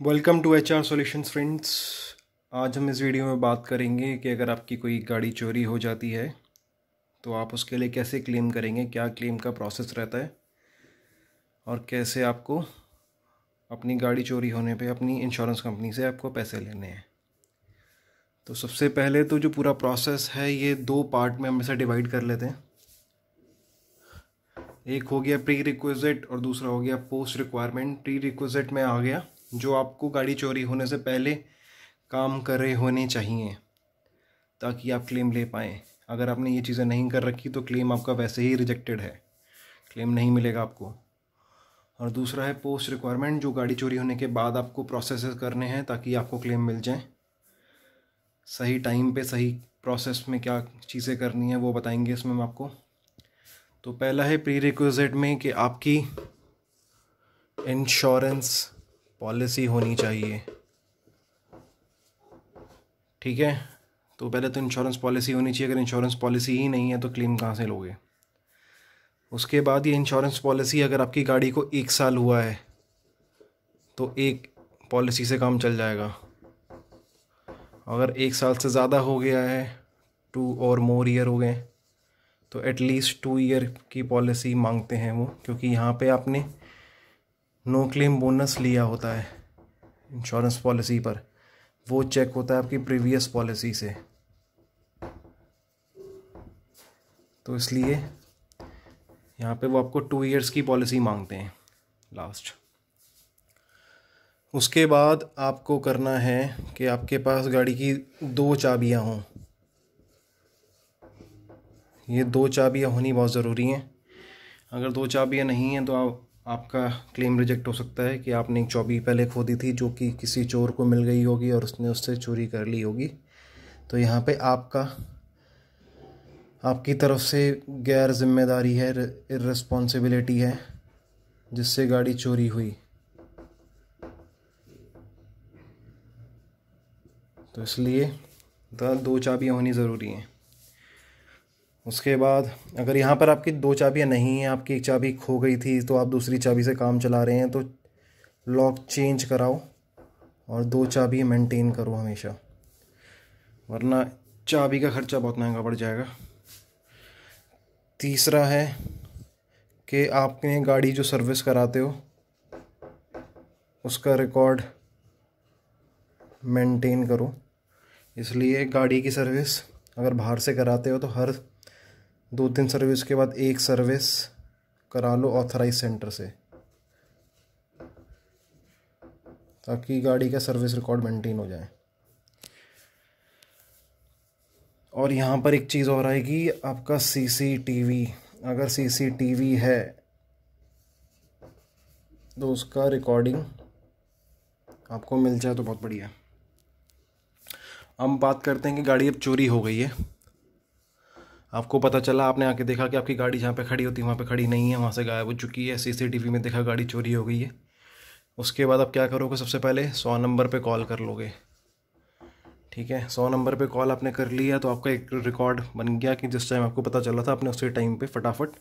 Welcome to HR solutions friends. आज हम इस वीडियो में बात करेंगे कि अगर आपकी कोई गाड़ी चोरी हो जाती है तो आप उसके लिए कैसे क्लेम करेंगे, क्या क्लेम का प्रोसेस रहता है और कैसे आपको अपनी गाड़ी चोरी होने पे अपनी इंश्योरेंस कंपनी से आपको पैसे लेने हैं। तो सबसे पहले तो जो पूरा प्रोसेस है ये दो पार्ट में हम इसे डिवाइड कर लेते हैं। एक हो गया प्री रिक्विजिट और दूसरा हो गया पोस्ट रिक्वायरमेंट। प्री रिक्विजिट में आ गया जो आपको गाड़ी चोरी होने से पहले काम करे होने चाहिए ताकि आप क्लेम ले पाएँ। अगर आपने ये चीज़ें नहीं कर रखी तो क्लेम आपका वैसे ही रिजेक्टेड है, क्लेम नहीं मिलेगा आपको। और दूसरा है पोस्ट रिक्वायरमेंट, जो गाड़ी चोरी होने के बाद आपको प्रोसेस करने हैं ताकि आपको क्लेम मिल जाए। सही टाइम पे सही प्रोसेस में क्या चीज़ें करनी है वो बताएंगे इसमें हम आपको। तो पहला है प्री रिक्विजिट में कि आपकी इंश्योरेंस पॉलिसी होनी चाहिए। ठीक है, तो पहले तो इंश्योरेंस पॉलिसी होनी चाहिए। अगर इंश्योरेंस पॉलिसी ही नहीं है तो क्लेम कहाँ से लोगे। उसके बाद ये इंश्योरेंस पॉलिसी, अगर आपकी गाड़ी को 1 साल हुआ है तो एक पॉलिसी से काम चल जाएगा। अगर 1 साल से ज़्यादा हो गया है, 2 और मोर ईयर हो गए, तो एटलीस्ट 2 ईयर की पॉलिसी मांगते हैं वो, क्योंकि यहाँ पे आपने नो क्लेम बोनस लिया होता है इंश्योरेंस पॉलिसी पर। वो चेक होता है आपकी प्रीवियस पॉलिसी से, तो इसलिए यहाँ पे वो आपको 2 इयर्स की पॉलिसी मांगते हैं लास्ट। उसके बाद आपको करना है कि आपके पास गाड़ी की 2 चाबियाँ हों। ये 2 चाबियाँ होनी बहुत ज़रूरी हैं। अगर 2 चाबियाँ नहीं हैं तो आपका क्लेम रिजेक्ट हो सकता है कि आपने एक चाबी पहले खो दी थी जो कि किसी चोर को मिल गई होगी और उसने उससे चोरी कर ली होगी। तो यहाँ पे आपकी तरफ से गैर जिम्मेदारी है, इर्रेस्पॉन्सिबिलिटी है जिससे गाड़ी चोरी हुई। तो इसलिए 2 चाबियाँ होनी ज़रूरी हैं। उसके बाद अगर यहाँ पर आपकी 2 चाबियाँ नहीं हैं, आपकी एक चाबी खो गई थी तो आप दूसरी चाबी से काम चला रहे हैं, तो लॉक चेंज कराओ और 2 चाबी मेंटेन करो हमेशा, वरना चाबी का खर्चा बहुत महंगा पड़ जाएगा। तीसरा है कि आपने गाड़ी जो सर्विस कराते हो उसका रिकॉर्ड मेंटेन करो। इसलिए गाड़ी की सर्विस अगर बाहर से कराते हो तो हर 2-3 सर्विस के बाद एक सर्विस करा लो ऑथराइज सेंटर से, ताकि गाड़ी का सर्विस रिकॉर्ड मेंटेन हो जाए। और यहाँ पर एक चीज़ और आएगी, आपका CCTV। अगर CCTV है तो उसका रिकॉर्डिंग आपको मिल जाए तो बहुत बढ़िया। हम बात करते हैं कि गाड़ी अब चोरी हो गई है, आपको पता चला, आपने आके देखा कि आपकी गाड़ी जहाँ पे खड़ी होती है वहाँ पे खड़ी नहीं है, वहाँ से गायब हो चुकी है, CCTV में देखा गाड़ी चोरी हो गई है। उसके बाद आप क्या करोगे, सबसे पहले 100 नंबर पे कॉल कर लोगे। ठीक है, 100 नंबर पे कॉल आपने कर लिया तो आपका एक रिकॉर्ड बन गया कि जिस टाइम आपको पता चला था आपने उसी टाइम पे फटाफट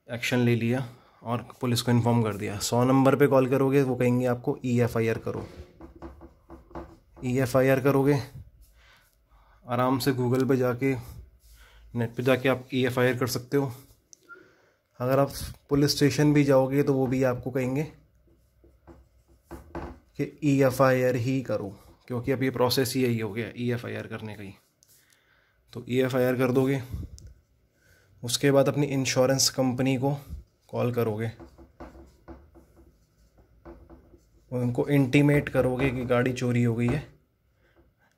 एक्शन ले लिया और पुलिस को इन्फॉर्म कर दिया। 100 नंबर पे कॉल करोगे, वो कहेंगे आपको EFIR करो। EFIR करोगे, आराम से गूगल पे जाके, नेट पे जाके आप EFIR कर सकते हो। अगर आप पुलिस स्टेशन भी जाओगे तो वो भी आपको कहेंगे कि EFIR ही करो, क्योंकि अब ये प्रोसेस ही यही हो गया EFIR करने का ही। तो EFIR कर दोगे। उसके बाद अपनी इंश्योरेंस कंपनी को कॉल करोगे, उनको इंटीमेट करोगे कि गाड़ी चोरी हो गई है,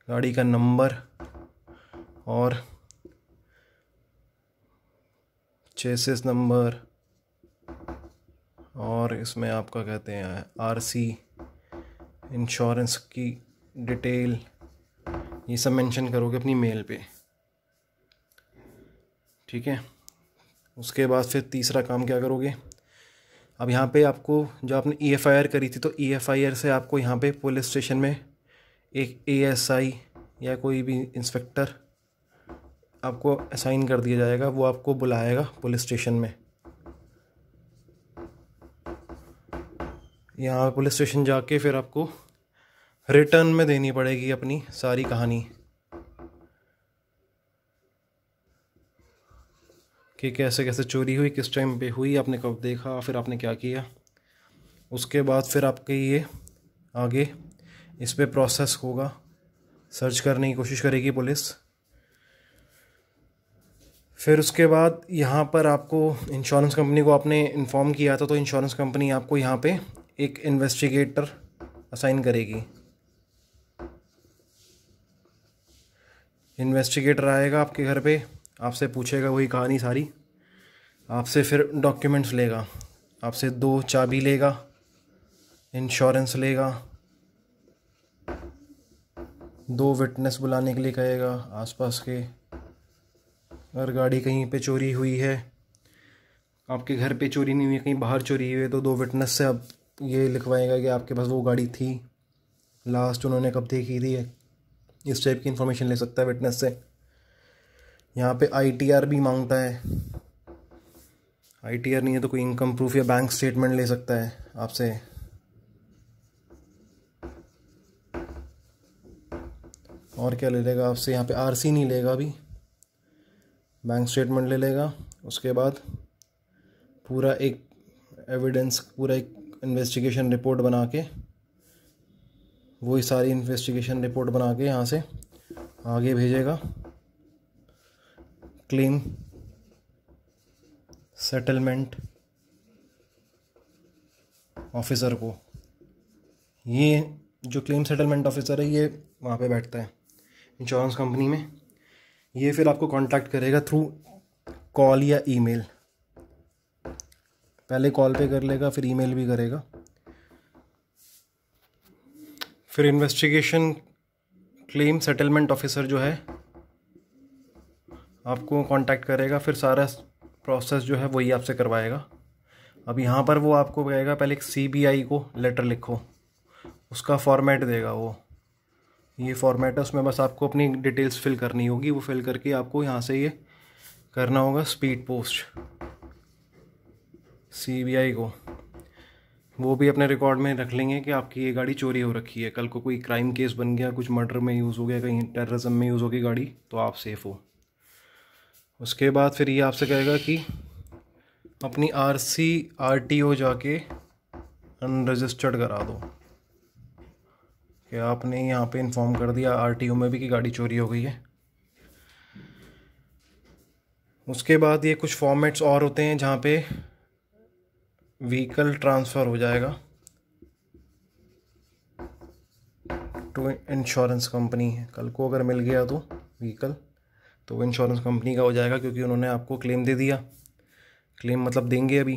गाड़ी का नंबर और चेसिस नंबर और इसमें आपका कहते हैं RC, इंश्योरेंस की डिटेल, ये सब मेंशन करोगे अपनी मेल पे। ठीक है, उसके बाद फिर तीसरा काम क्या करोगे, अब यहाँ पे आपको जो आपने EFIR करी थी तो EFIR से आपको यहाँ पे पुलिस स्टेशन में एक ASI या कोई भी इंस्पेक्टर आपको असाइन कर दिया जाएगा, वो आपको बुलाएगा पुलिस स्टेशन में। यहाँ पुलिस स्टेशन जाके फिर आपको रिटर्न में देनी पड़ेगी अपनी सारी कहानी कि कैसे कैसे चोरी हुई, किस टाइम पे हुई, आपने कब देखा, फिर आपने क्या किया। उसके बाद फिर आपके ये आगे इस पे प्रोसेस होगा, सर्च करने की कोशिश करेगी पुलिस। फिर उसके बाद यहाँ पर आपको इंश्योरेंस कंपनी को आपने इन्फॉर्म किया था, तो इंश्योरेंस कंपनी आपको यहाँ पे एक इन्वेस्टिगेटर असाइन करेगी। इन्वेस्टिगेटर आएगा आपके घर पे, आपसे पूछेगा वही कहानी सारी, आपसे फिर डॉक्यूमेंट्स लेगा, आपसे 2 चाबी लेगा, इंश्योरेंस लेगा, 2 विटनेस बुलाने के लिए कहेगा आसपास के। अगर गाड़ी कहीं पे चोरी हुई है, आपके घर पे चोरी नहीं हुई है, कहीं बाहर चोरी हुई है, तो 2 विटनेस से आप ये लिखवाएगा कि आपके पास वो गाड़ी थी, लास्ट उन्होंने कब देखी थी, इस टाइप की इन्फॉर्मेशन ले सकता है विटनेस से। यहाँ पे ITR भी मांगता है, ITR नहीं है तो कोई इनकम प्रूफ या बैंक स्टेटमेंट ले सकता है आपसे। और क्या ले लेगा आपसे, यहाँ पे RC नहीं लेगा अभी, बैंक स्टेटमेंट ले लेगा। उसके बाद पूरा एक एविडेंस, पूरा एक इन्वेस्टिगेशन रिपोर्ट बना के, वही सारी इन्वेस्टिगेशन रिपोर्ट बना के यहाँ से आगे भेजेगा क्लेम सेटलमेंट ऑफिसर को। ये जो क्लेम सेटलमेंट ऑफिसर है ये वहाँ पे बैठता है इंश्योरेंस कंपनी में। ये फिर आपको कांटेक्ट करेगा थ्रू कॉल या ईमेल, पहले कॉल पे कर लेगा, फिर ईमेल भी करेगा। फिर इन्वेस्टिगेशन क्लेम सेटलमेंट ऑफिसर जो है आपको कांटेक्ट करेगा, फिर सारा प्रोसेस जो है वही आपसे करवाएगा। अब यहाँ पर वो आपको कहेगा पहले एक CBI को लेटर लिखो, उसका फॉर्मेट देगा वो, ये फॉर्मेट है, उसमें बस आपको अपनी डिटेल्स फिल करनी होगी। वो फिल करके आपको यहाँ से ये करना होगा स्पीड पोस्ट CBI को। वो भी अपने रिकॉर्ड में रख लेंगे कि आपकी ये गाड़ी चोरी हो रखी है, कल को कोई क्राइम केस बन गया, कुछ मर्डर में यूज़ हो गया, कहीं टेररिज्म में यूज़ होगी गाड़ी, तो आप सेफ़ हो। उसके बाद फिर ये आपसे कहेगा कि अपनी RC RTO जाके अनरजिस्टर्ड करा दो, कि आपने यहाँ पे इन्फॉर्म कर दिया RTO में भी कि गाड़ी चोरी हो गई है। उसके बाद ये कुछ फॉर्मेट्स और होते हैं जहाँ पे व्हीकल ट्रांसफ़र हो जाएगा टू इंश्योरेंस कंपनी। कल को अगर मिल गया तो व्हीकल, तो वो इंश्योरेंस कंपनी का हो जाएगा, क्योंकि उन्होंने आपको क्लेम दे दिया। क्लेम मतलब देंगे अभी।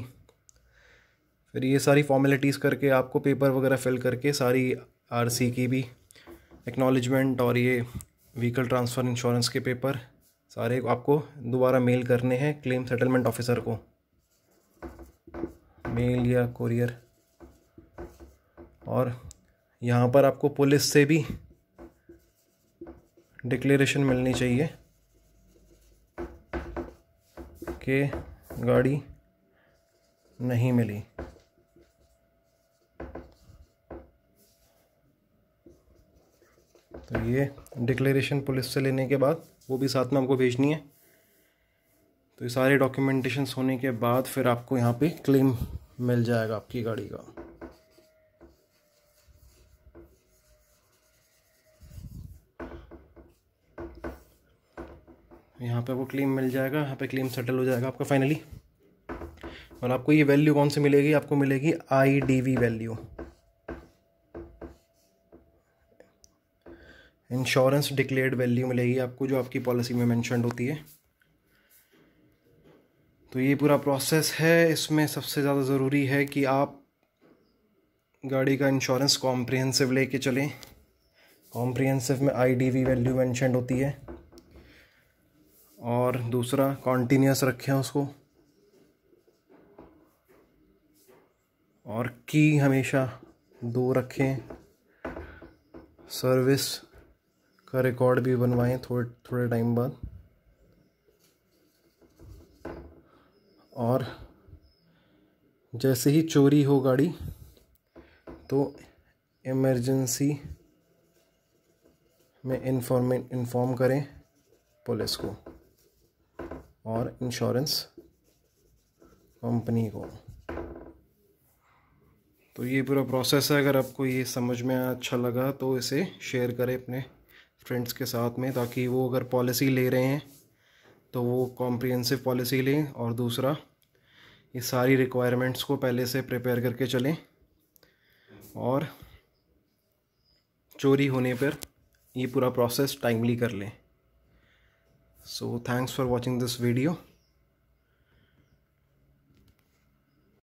फिर ये सारी फॉर्मेलिटीज़ करके आपको पेपर वगैरह फिल करके सारी RC की भी एक्नॉलेजमेंट और ये व्हीकल ट्रांसफ़र इंश्योरेंस के पेपर सारे आपको दोबारा मेल करने हैं क्लेम सेटलमेंट ऑफिसर को, मेल या कोरियर। और यहाँ पर आपको पुलिस से भी डिक्लेरेशन मिलनी चाहिए कि गाड़ी नहीं मिली। तो ये डिक्लेरेशन पुलिस से लेने के बाद वो भी साथ में आपको भेजनी है। तो ये सारे डॉक्यूमेंटेशंस होने के बाद फिर आपको यहाँ पे क्लेम मिल जाएगा आपकी गाड़ी का। यहाँ पे आपको क्लेम मिल जाएगा, यहाँ पे क्लेम सेटल हो जाएगा आपका फाइनली। और आपको ये वैल्यू कौन सी मिलेगी, आपको मिलेगी IDV value, insurance declared value मिलेगी आपको, जो आपकी पॉलिसी में मेंशन होती है। तो ये पूरा प्रोसेस है। इसमें सबसे ज़्यादा ज़रूरी है कि आप गाड़ी का इंश्योरेंस कॉम्प्रिहेंसिव लेके चलें। कॉम्प्रिहेंसिव में IDV वैल्यू मेंशन होती है। और दूसरा, कॉन्टीन्यूस रखें उसको। और की हमेशा 2 रखें। सर्विस का रिकॉर्ड भी बनवाएं थोड़े टाइम बाद। और जैसे ही चोरी हो गाड़ी, तो इमरजेंसी में इन्फॉर्म करें पुलिस को और इंश्योरेंस कंपनी को। तो ये पूरा प्रोसेस है। अगर आपको ये समझ में अच्छा लगा तो इसे शेयर करें अपने फ्रेंड्स के साथ में, ताकि वो अगर पॉलिसी ले रहे हैं तो वो कॉम्प्रिहेंसिव पॉलिसी लें, और दूसरा ये सारी रिक्वायरमेंट्स को पहले से प्रिपेयर करके चलें और चोरी होने पर ये पूरा प्रोसेस टाइमली कर लें। So thanks for watching this video.